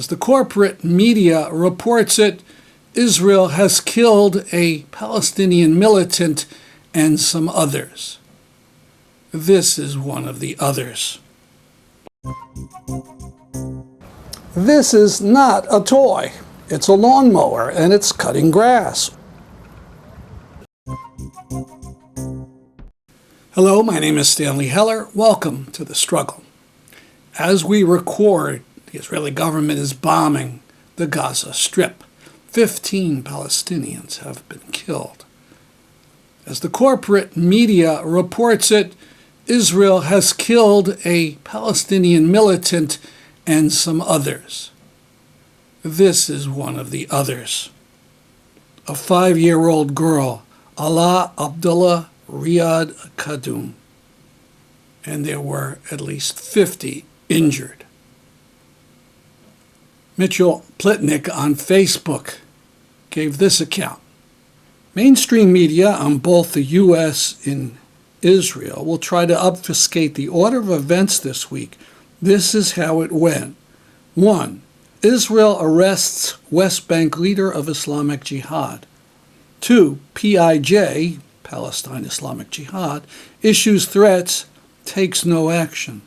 As the corporate media reports it, Israel has killed a Palestinian militant and some others. This is one of the others. This is not a toy. It's a lawnmower, and it's cutting grass. Hello, my name is Stanley Heller. Welcome to The Struggle. As we record, the Israeli government is bombing the Gaza Strip. 15 Palestinians have been killed. As the corporate media reports it, Israel has killed a Palestinian militant and some others. This is one of the others. A 5-year-old girl, Alaa Abdullah Riyad Kadum, and there were at least 50 injured. Mitchell Plitnick on Facebook gave this account. Mainstream media on both the U.S. and Israel will try to obfuscate the order of events this week. This is how it went. 1. Israel arrests West Bank leader of Islamic Jihad. 2. PIJ, Palestine Islamic Jihad, issues threats, takes no action.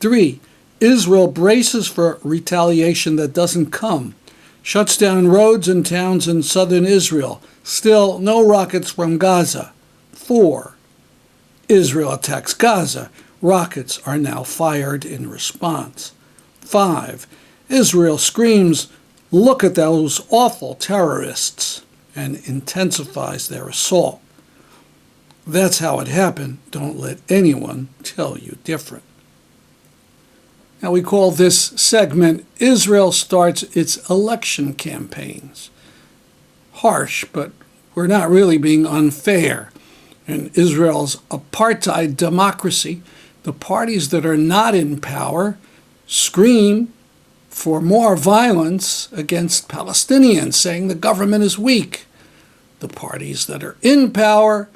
3. Israel braces for retaliation that doesn't come, shuts down roads and towns in southern Israel. Still, no rockets from Gaza. 4. Israel attacks Gaza. Rockets are now fired in response. 5. Israel screams, "Look at those awful terrorists," and intensifies their assault. That's how it happened. Don't let anyone tell you different. Now, we call this segment, Israel Starts Its Election Campaigns. Harsh, but we're not really being unfair. In Israel's apartheid democracy, the parties that are not in power scream for more violence against Palestinians, saying the government is weak. The parties that are in power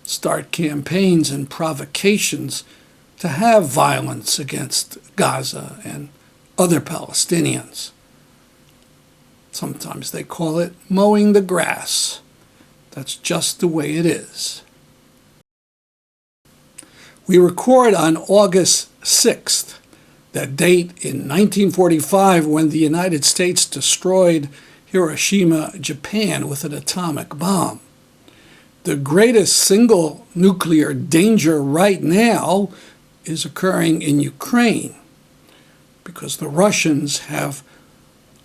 start campaigns and provocations to have violence against Gaza and other Palestinians. Sometimes they call it mowing the grass. That's just the way it is. We record on August 6th, that date in 1945 when the United States destroyed Hiroshima, Japan with an atomic bomb. The greatest single nuclear danger right now is occurring in Ukraine because the Russians have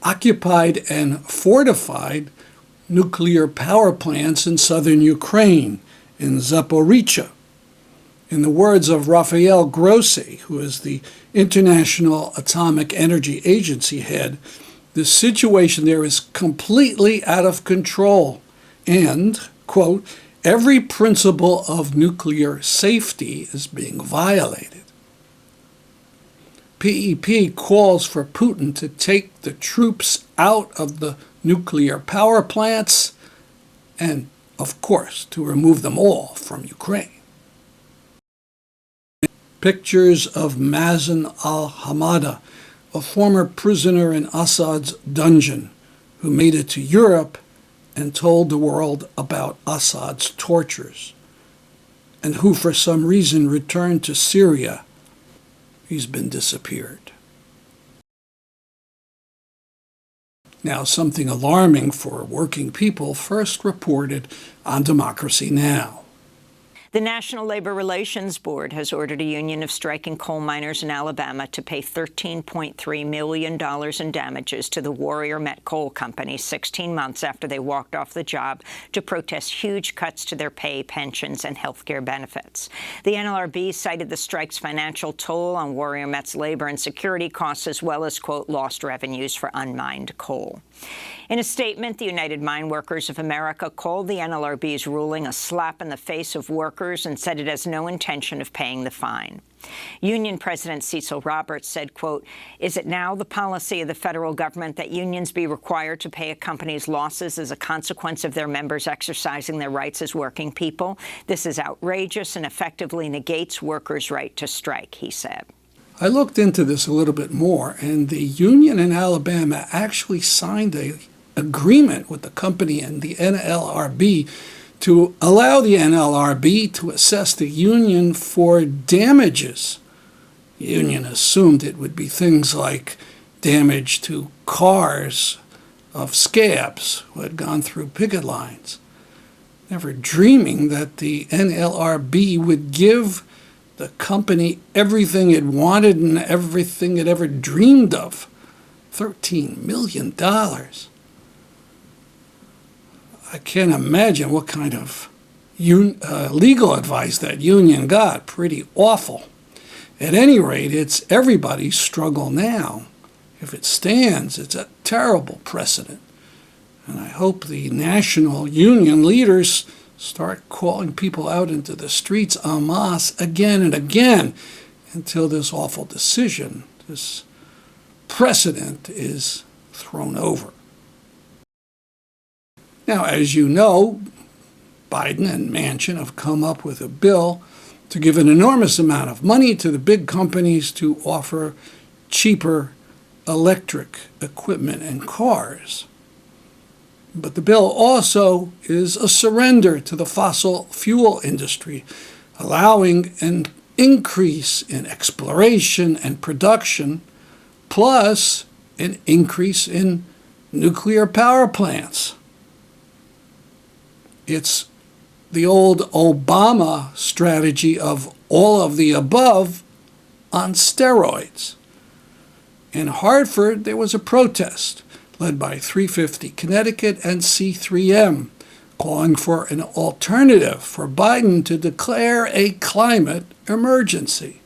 occupied and fortified nuclear power plants in southern Ukraine, in Zaporizhzhia. In the words of Rafael Grossi, who is the International Atomic Energy Agency head, the situation there is completely out of control and, quote, every principle of nuclear safety is being violated. PEP calls for Putin to take the troops out of the nuclear power plants and, of course, to remove them all from Ukraine. Pictures of Mazen al-Hamada, a former prisoner in Assad's dungeon who made it to Europe and told the world about Assad's tortures, and who for some reason returned to Syria. He's been disappeared. Now, something alarming for working people first reported on Democracy Now! The National Labor Relations Board has ordered a union of striking coal miners in Alabama to pay $13.3 million in damages to the Warrior Met Coal Company 16 months after they walked off the job to protest huge cuts to their pay, pensions, and health care benefits. The NLRB cited the strike's financial toll on Warrior Met's labor and security costs, as well as, quote, lost revenues for unmined coal. In a statement, the United Mine Workers of America called the NLRB's ruling a slap in the face of workers and said it has no intention of paying the fine. Union President Cecil Roberts said, quote, "Is it now the policy of the federal government that unions be required to pay a company's losses as a consequence of their members exercising their rights as working people? This is outrageous and effectively negates workers' right to strike," he said. I looked into this a little bit more, and the union in Alabama actually signed an agreement with the company and the NLRB to allow the NLRB to assess the union for damages. The union assumed it would be things like damage to cars of scabs who had gone through picket lines, never dreaming that the NLRB would give the company everything it wanted and everything it ever dreamed of. $13 million. I can't imagine what kind of legal advice that union got. Pretty awful. At any rate, it's everybody's struggle now. If it stands, it's a terrible precedent. And I hope the national union leaders start calling people out into the streets en masse again and again until this awful decision, this precedent, is thrown over. Now, as you know, Biden and Manchin have come up with a bill to give an enormous amount of money to the big companies to offer cheaper electric equipment and cars. But the bill also is a surrender to the fossil fuel industry, allowing an increase in exploration and production, plus an increase in nuclear power plants. It's the old Obama strategy of all of the above on steroids. In Hartford, there was a protest led by 350 Connecticut and C3M, calling for an alternative for Biden to declare a climate emergency.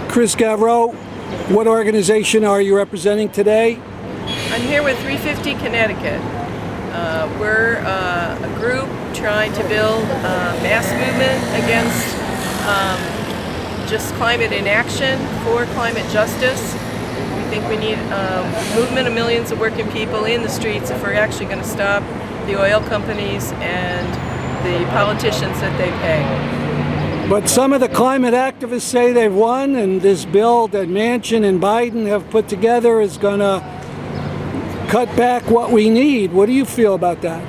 Chris Gavreau, what organization are you representing today? I'm here with 350 Connecticut. We're a group trying to build a mass movement against just climate inaction, for climate justice. We think we need a movement of millions of working people in the streets if we're actually going to stop the oil companies and the politicians that they pay. But some of the climate activists say they've won, and this bill that Manchin and Biden have put together is going to cut back what we need. What do you feel about that?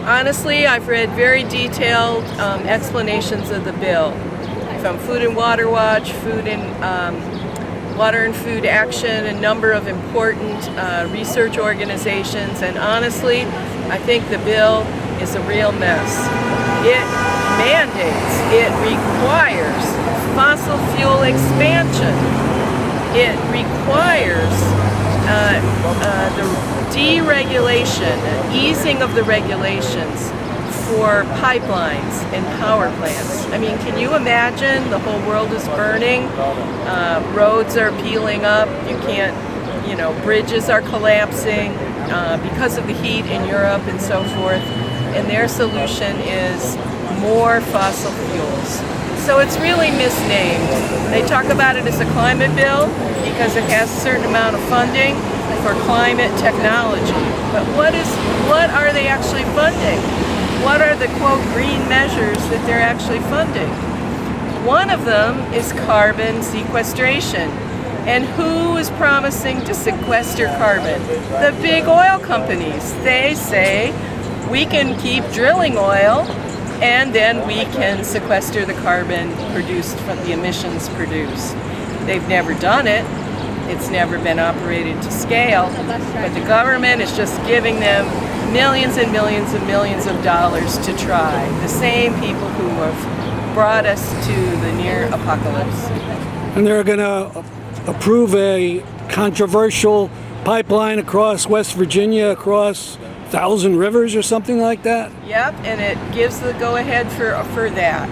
Honestly, I've read very detailed explanations of the bill from Food and Water Watch, Water and Food Action, a number of important research organizations, and honestly, I think the bill is a real mess. It mandates, it requires fossil fuel expansion. It requires the deregulation, easing of the regulations for pipelines and power plants. I mean, can you imagine? The whole world is burning, roads are peeling up, you can't, bridges are collapsing because of the heat in Europe and so forth. And their solution is more fossil fuels. So it's really misnamed. They talk about it as a climate bill because it has a certain amount of funding for climate technology. But what are they actually funding? What are the, quote, green measures that they're actually funding? One of them is carbon sequestration. And who is promising to sequester carbon? The big oil companies. They say, we can keep drilling oil, and then we can sequester the carbon produced from the emissions produced. They've never done it. It's never been operated to scale, but the government is just giving them millions and millions and millions of dollars to try. The same people who have brought us to the near apocalypse. And they're going to approve a controversial pipeline across West Virginia, across 1,000 rivers or something like that? Yep, and it gives the go-ahead for that.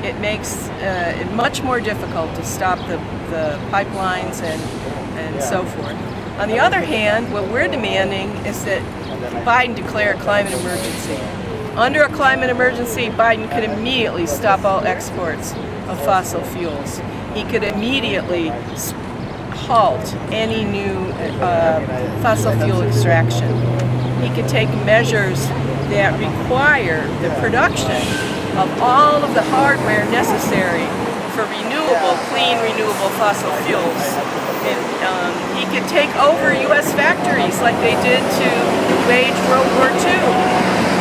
It makes it much more difficult to stop the pipelines and so forth. On the other hand, what we're demanding is that Biden declare a climate emergency. Under a climate emergency, Biden could immediately stop all exports of fossil fuels. He could immediately halt any new fossil fuel extraction. He could take measures that require the production of all of the hardware necessary for clean renewable fossil fuels. He could take over U.S. factories like they did to wage World War II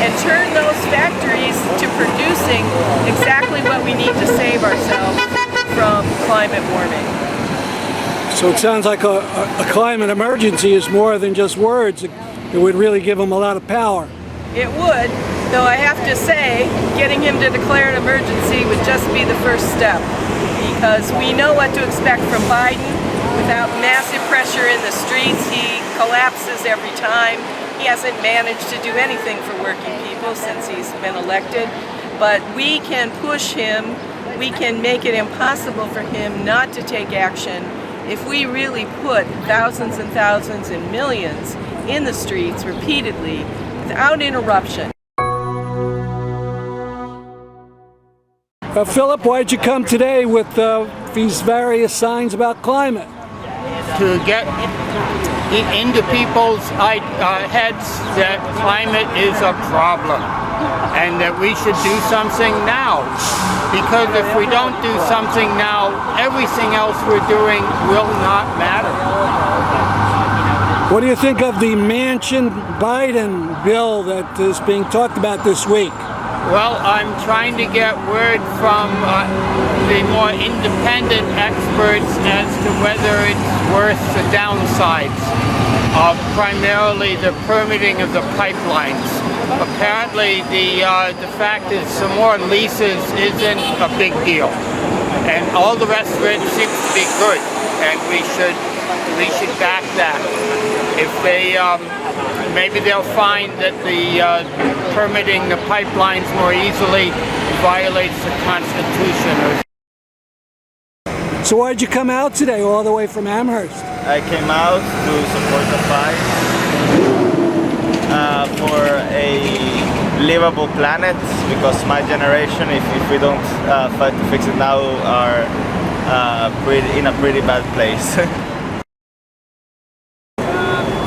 and turn those factories to producing exactly what we need to save ourselves from climate warming. So it sounds like a climate emergency is more than just words. It would really give them a lot of power. It would, though I have to say, getting him to declare an emergency would just be the first step, because we know what to expect from Biden. Without massive pressure in the streets, he collapses every time. He hasn't managed to do anything for working people since he's been elected, but we can push him, we can make it impossible for him not to take action if we really put thousands and thousands and millions in the streets repeatedly without interruption. Philip, why'd you come today with these various signs about climate? To get into people's heads that climate is a problem and that we should do something now. Because if we don't do something now, everything else we're doing will not matter. What do you think of the Manchin-Biden bill that is being talked about this week? Well, I'm trying to get word from the more independent experts as to whether it's worth the downsides of primarily the permitting of the pipelines. Apparently, the fact that some more leases isn't a big deal, and all the rest of it seems to be good, and we should back that. If they maybe they'll find that the permitting the pipelines more easily violates the Constitution. So why'd you come out today all the way from Amherst? I came out to support the fight for a livable planet, because my generation, if we don't fight to fix it now, are in a pretty bad place.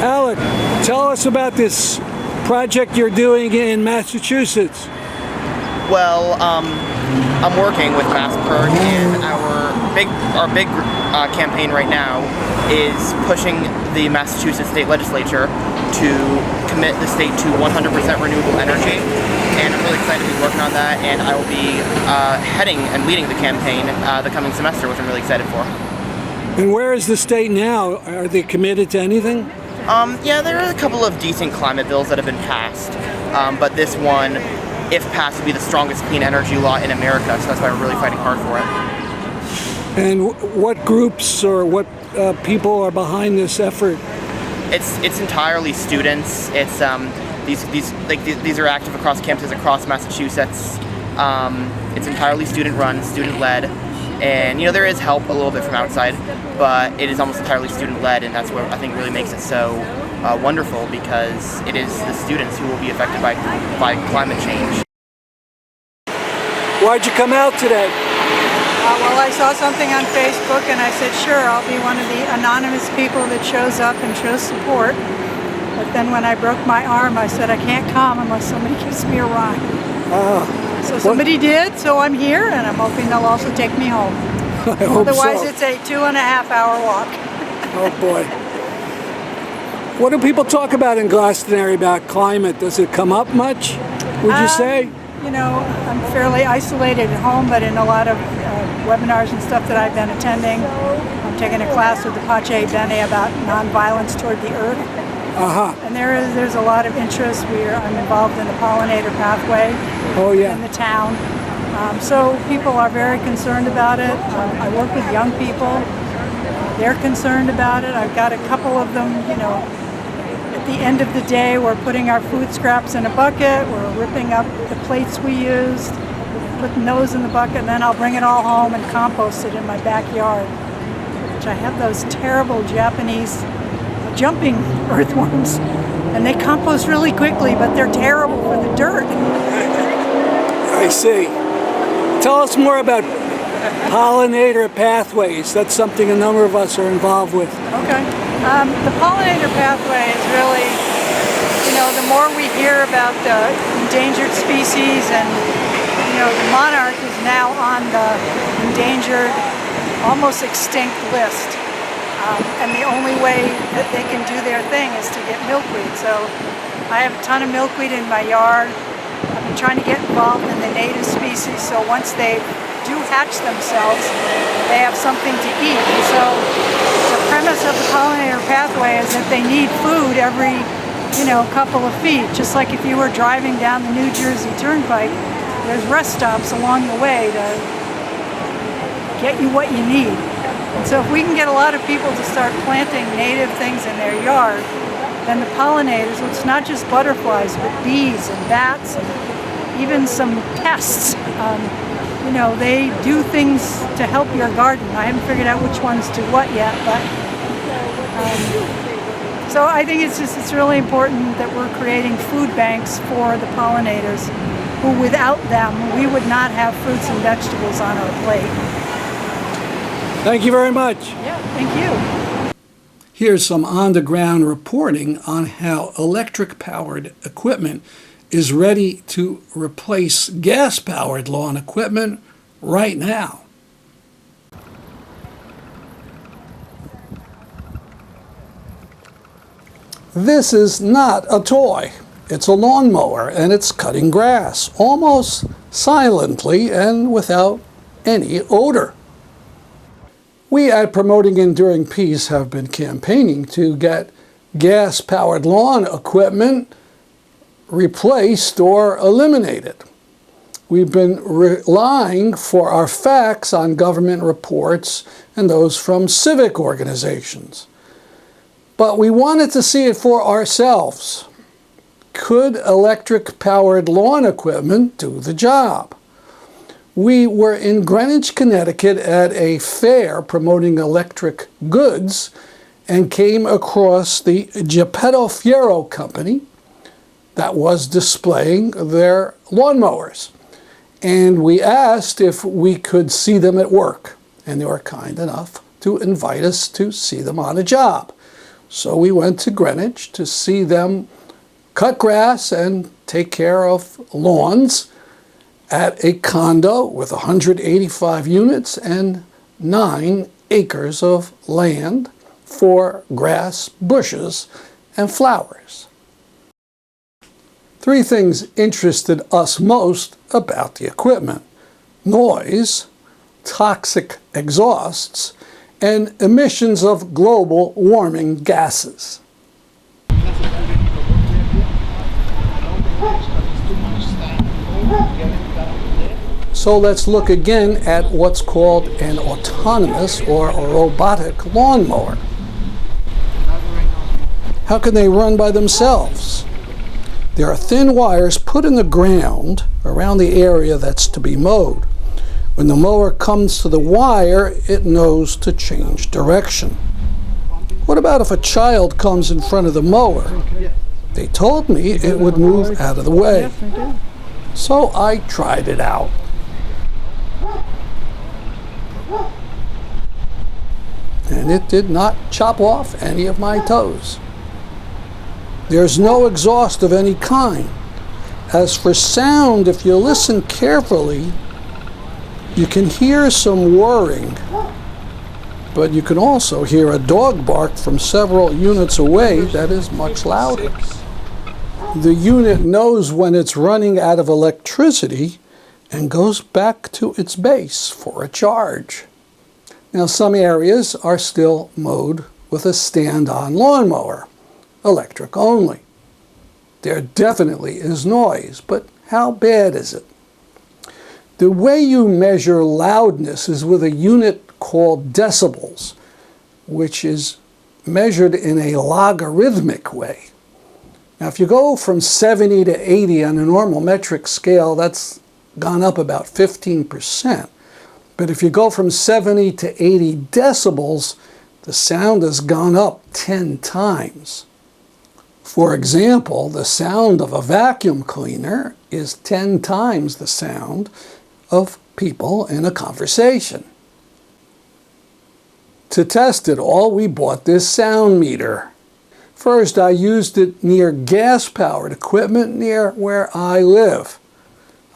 Alec, tell us about this project you're doing in Massachusetts. Well, I'm working with MassPERG, and our big campaign right now is pushing the Massachusetts state legislature to commit the state to 100% renewable energy, and I'm really excited to be working on that, and I will be heading and leading the campaign the coming semester, which I'm really excited for. And where is the state now? Are they committed to anything? Yeah, there are a couple of decent climate bills that have been passed, but this one, if passed, would be the strongest clean energy law in America, so that's why we're really fighting hard for it. And what groups or what people are behind this effort? It's entirely students. It's these are active across campuses across Massachusetts. It's entirely student-run, student-led, and there is help a little bit from outside, but it is almost entirely student-led, and that's what I think really makes it so wonderful, because it is the students who will be affected by climate change. Why'd you come out today? Well, I saw something on Facebook and I said, sure, I'll be one of the anonymous people that shows up and shows support. But then when I broke my arm, I said I can't come unless somebody gives me a ride. So somebody did, so I'm here, and I'm hoping they'll also take me home. I hope Otherwise, so. it's a 2.5-hour walk. Oh boy. What do people talk about in Glastonbury about climate? Does it come up much, would you say? I'm fairly isolated at home, but in a lot of webinars and stuff that I've been attending, I'm taking a class with the Pache Bene about nonviolence toward the earth. And there's a lot of interest. I'm involved in the pollinator pathway in the town. So people are very concerned about it. I work with young people. They're concerned about it. I've got a couple of them, you know, at the end of the day, we're putting our food scraps in a bucket, we're ripping up the plates we used, putting those in the bucket, and then I'll bring it all home and compost it in my backyard, which I have those terrible Japanese jumping earthworms, and they compost really quickly, but they're terrible for the dirt. I see. Tell us more about pollinator pathways. That's something a number of us are involved with. Okay. The pollinator pathway is really, you know, the more we hear about the endangered species, and, you know, the monarch is now on the endangered, almost extinct list. And the only way that they can do their thing is to get milkweed. So I have a ton of milkweed in my yard. I've been trying to get involved in the native species, so once they do hatch themselves, they have something to eat. And so the premise of the pollinator pathway is that they need food every, you know, couple of feet. Just like if you were driving down the New Jersey Turnpike, there's rest stops along the way to get you what you need. And so if we can get a lot of people to start planting native things in their yard, then the pollinators, which is not just butterflies, but bees and bats and even some pests, you know, they do things to help your garden. I haven't figured out which ones do what yet, but so I think it's really important that we're creating food banks for the pollinators, who without them, we would not have fruits and vegetables on our plate. Thank you very much. Yeah, thank you. Here's some on-the-ground reporting on how electric-powered equipment is ready to replace gas-powered lawn equipment right now. This is not a toy. It's a lawnmower, and it's cutting grass, almost silently and without any odor. We at Promoting Enduring Peace have been campaigning to get gas-powered lawn equipment replaced or eliminated. We've been relying for our facts on government reports and those from civic organizations. But we wanted to see it for ourselves. Could electric-powered lawn equipment do the job? We were in Greenwich, Connecticut at a fair promoting electric goods and came across the Geppetto Fiero company that was displaying their lawnmowers. And we asked if we could see them at work, and they were kind enough to invite us to see them on a job. So we went to Greenwich to see them cut grass and take care of lawns at a condo with 185 units and 9 acres of land for grass, bushes, and flowers. 3 things interested us most about the equipment: noise, toxic exhausts, and emissions of global warming gases. So let's look again at what's called an autonomous or a robotic lawnmower. How can they run by themselves? There are thin wires put in the ground around the area that's to be mowed. When the mower comes to the wire, it knows to change direction. What about if a child comes in front of the mower? They told me it would move out of the way. So I tried it out. And it did not chop off any of my toes. There's no exhaust of any kind. As for sound, if you listen carefully, you can hear some whirring, but you can also hear a dog bark from several units away that is much louder. The unit knows when it's running out of electricity and goes back to its base for a charge. Now, some areas are still mowed with a stand-on lawnmower, electric only. There definitely is noise, but how bad is it? The way you measure loudness is with a unit called decibels. which is measured in a logarithmic way. Now, if you go from 70 to 80 on a normal metric scale, that's gone up about 15%. But if you go from 70 to 80 decibels, the sound has gone up 10 times. For example, the sound of a vacuum cleaner is 10 times the sound of people in a conversation. To test it all, we bought this sound meter. First, I used it near gas-powered equipment near where I live.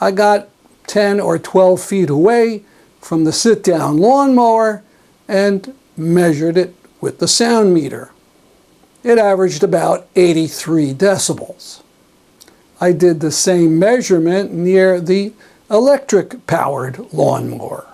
I got 10 or 12 feet away from the sit-down lawnmower and measured it with the sound meter. It averaged about 83 decibels. I did the same measurement near the electric-powered lawnmower.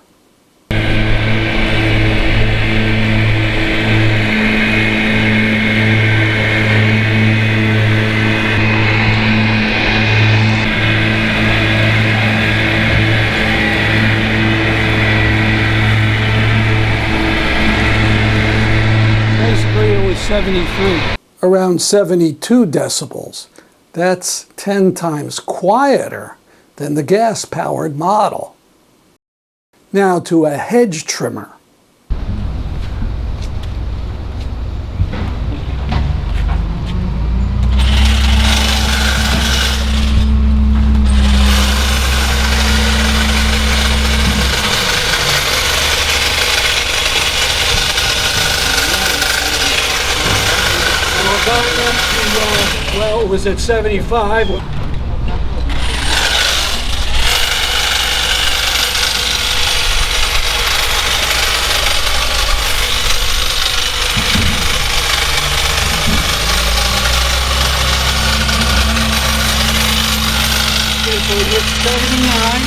Basically, it was 73. Around 72 decibels. That's 10 times quieter than the gas-powered model. Now to a hedge trimmer. Well, it was at 75. So it hit 79,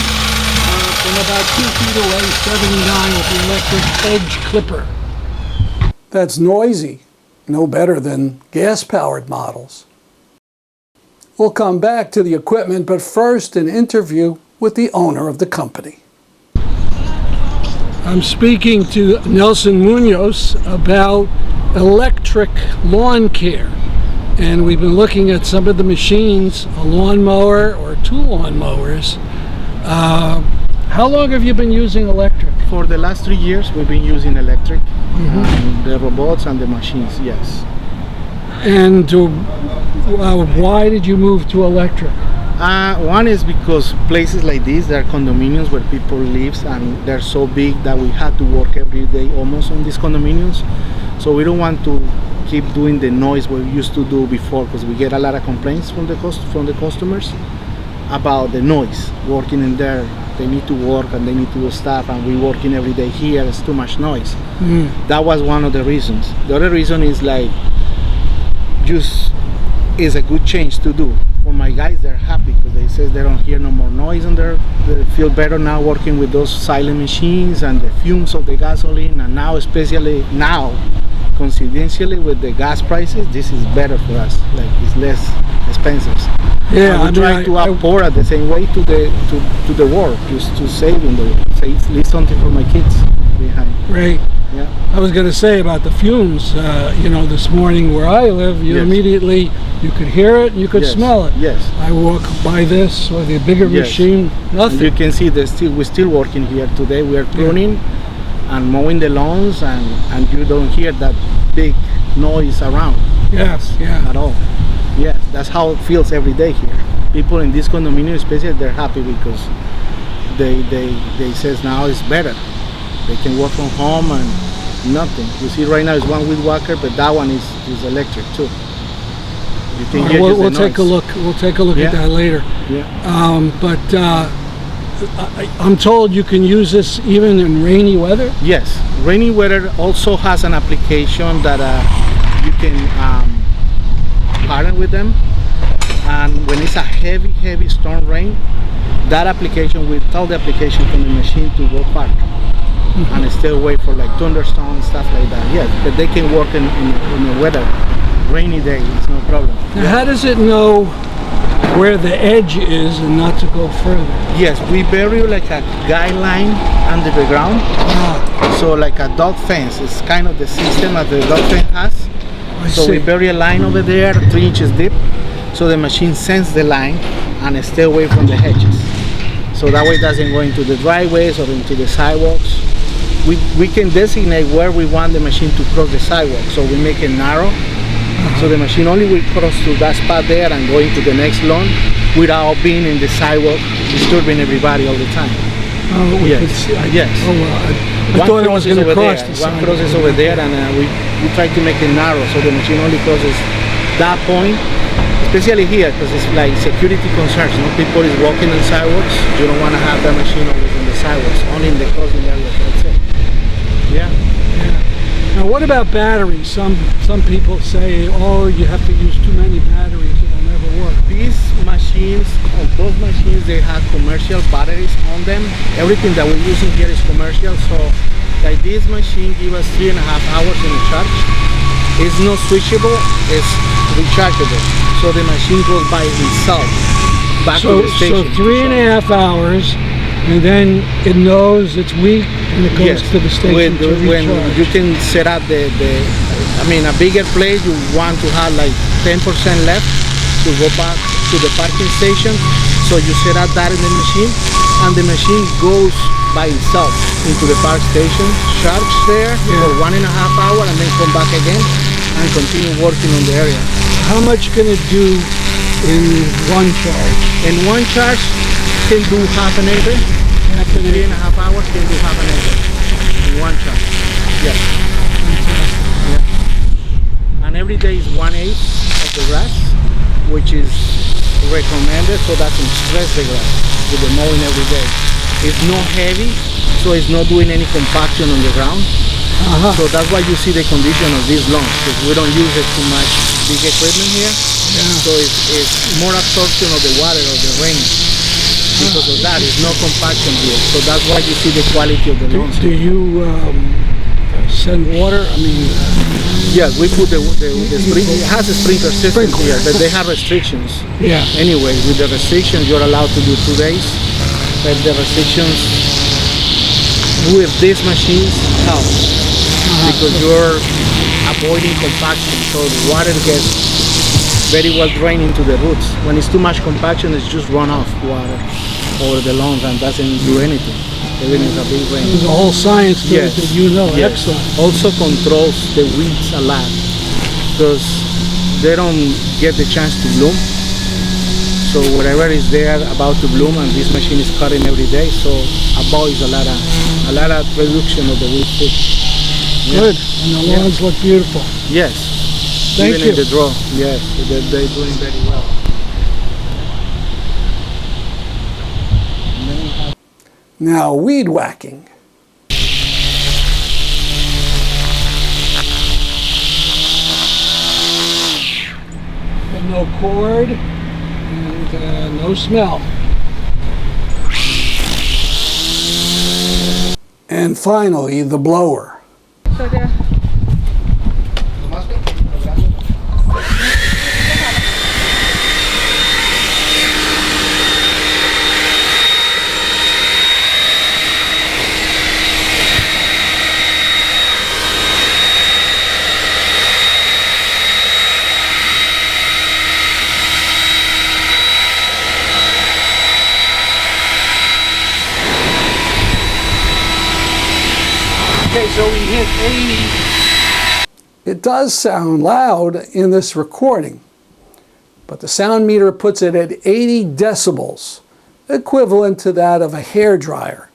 from about 2 feet away, 79 with the electric edge clipper. That's noisy, no better than gas-powered models. We'll come back to the equipment, but first an interview with the owner of the company. I'm speaking to Nelson Munoz about electric lawn care. And we've been looking at some of the machines, a lawnmower or 2 lawnmowers. How long have you been using electric? For the last 3 years, we've been using electric, the robots and the machines, yes. And why did you move to electric? One is because places like this, there are condominiums where people live, and they're so big that we have to work every day almost on these condominiums. So we don't want to keep doing the noise we used to do before, because we get a lot of complaints from the customers about the noise working in there. They need to work and they need to do stuff, and we working every day here. It's too much noise. That was one of the reasons. The other reason is like just is a good change to do. For my guys, they're happy because they say they don't hear no more noise on there. They feel better now working with those silent machines and the fumes of the gasoline, and now especially now coincidentally with the gas prices, this is better for us. Like, it's less expensive. Yeah, I try to pour at the same way to the world, just to save leave something for my kids behind. Right. Yeah. I was going to say about the fumes. This morning where I live, immediately you could hear it and you could smell it. Yes. I walk by this or the bigger machine, nothing. You can see we're still working here today. We are pruning and mowing the lawns, and you don't hear that big noise around. Yes, at all. Yeah, that's how it feels every day here. People in this condominium especially, they're happy because they says now it's better. They can work from home and nothing. You see right now is one weed whacker, but that one is electric too. You can hear we'll take a look. We'll take a look at that later. Yeah. But I'm told you can use this even in rainy weather. Yes, rainy weather also has an application that you can partner with them, and when it's a heavy storm rain, that application will tell the application from the machine to go park and stay away for like thunderstorms, stuff like that. Yes, but they can work in the weather, rainy day, it's no problem. Now, how does it know where the edge is and not to go further. Yes, we bury like a guideline under the ground. So like a dog fence, it's kind of the system that the dog fence has. So we bury a line over there, 3 inches deep, so the machine sends the line and stay away from the hedges. So that way it doesn't go into the driveways or into the sidewalks. We can designate where we want the machine to cross the sidewalk, so we make it narrow. So the machine only will cross to that spot there and go into the next lawn without being in the sidewalk, disturbing everybody all the time. Oh, we Yes. could see. Yes. Oh, I thought it was going to cross the One sidewalk. crosses over there, and we try to make it narrow so the machine only crosses that point, especially here because it's like security concerns. You know, people is walking on sidewalks. You don't want to have that machine always on the sidewalks, only in the crossing area. That's it. Yeah. Now, what about batteries? Some people say, oh, you have to use too many batteries, it'll never work. These machines, those machines, they have commercial batteries on them. Everything that we're using here is commercial. So, like this machine give us 3.5 hours in a charge. It's not switchable, it's rechargeable. So the machine goes by itself back to the station. So 3.5 hours, and then it knows it's weak and it goes to the station to when recharge. you can set up a bigger place, you want to have like 10% left to go back to the parking station. So you set up that in the machine, and the machine goes by itself into the park station, charge there for 1.5 hours, and then come back again and continue working on the area. How much can it do in one charge? In one charge, can do half an acre. After 3.5 hours, can do half an acre in one charge. Yes. Yeah. And every day is 1/8 of the grass, which is recommended so that can stress the grass with the mowing every day. It's not heavy, so it's not doing any compaction on the ground. So that's why you see the condition of these lawns, because we don't use it too much big equipment here. So it's more absorption of the water or the rain. Because of that, it's no compaction here. So that's why you see the quality of the lawns. Do you send water? I mean, yeah, we put the spring. It has a sprinkler system here, but they have restrictions. Yeah. Anyway, with the restrictions, you're allowed to do 2 days. But the restrictions with these machines help because you're avoiding compaction, so the water gets very well drained into the roots. When it's too much compaction, it's just runoff water over the lawns and doesn't do anything. Even if it's a big rain. there's a whole science to it that you know. Yes. Excellent. Also controls the weeds a lot because they don't get the chance to bloom. So whatever is there about to bloom, and this machine is cutting every day, so avoids a lot of reduction of the weed too. Yeah. Good. And the lawns look beautiful. Yes. Thank Even you. in the draw, yes, they're doing very well. Now, weed whacking. And no cord and no smell. And finally, the blower. Okay, so we hit 80. It does sound loud in this recording, but the sound meter puts it at 80 decibels, equivalent to that of a hairdryer.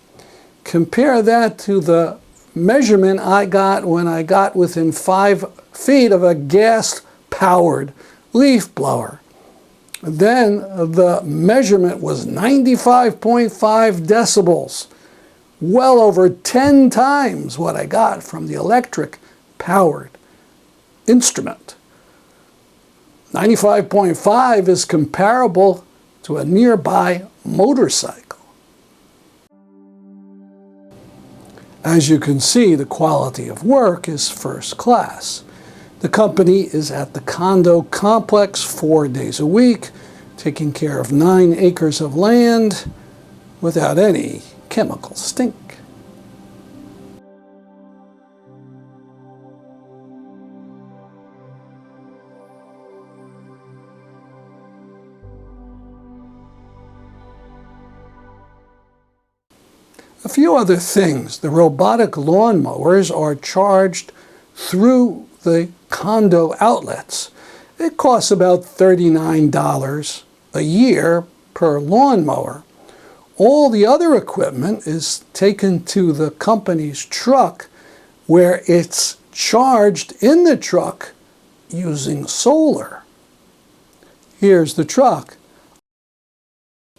Compare that to the measurement I got when I got within 5 feet of a gas-powered leaf blower. Then the measurement was 95.5 decibels. Well over 10 times what I got from the electric-powered instrument. 95.5 is comparable to a nearby motorcycle. As you can see, the quality of work is first class. The company is at the condo complex 4 days a week, taking care of 9 acres of land without any chemical stink. A few other things. The robotic lawnmowers are charged through the condo outlets. It costs about $39 a year per lawnmower. All the other equipment is taken to the company's truck, where it's charged in the truck using solar. Here's the truck.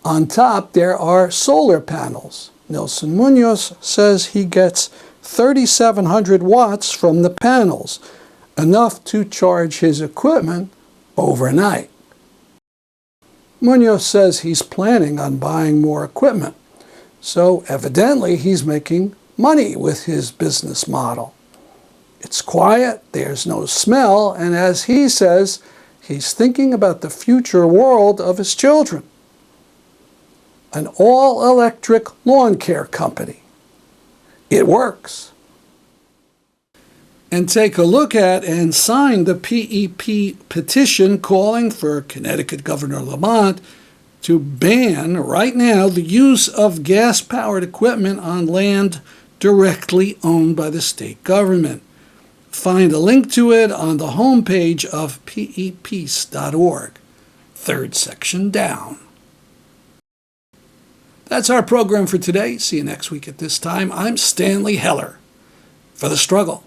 On top there are solar panels. Nelson Munoz says he gets 3,700 watts from the panels, enough to charge his equipment overnight. Munoz says he's planning on buying more equipment, so evidently he's making money with his business model. It's quiet, there's no smell, and as he says, he's thinking about the future world of his children. An all-electric lawn care company. It works. And take a look at and sign the PEP petition calling for Connecticut Governor Lamont to ban right now the use of gas-powered equipment on land directly owned by the state government. Find a link to it on the homepage of pepeace.org, 3rd section down. That's our program for today. See you next week at this time. I'm Stanley Heller for The Struggle.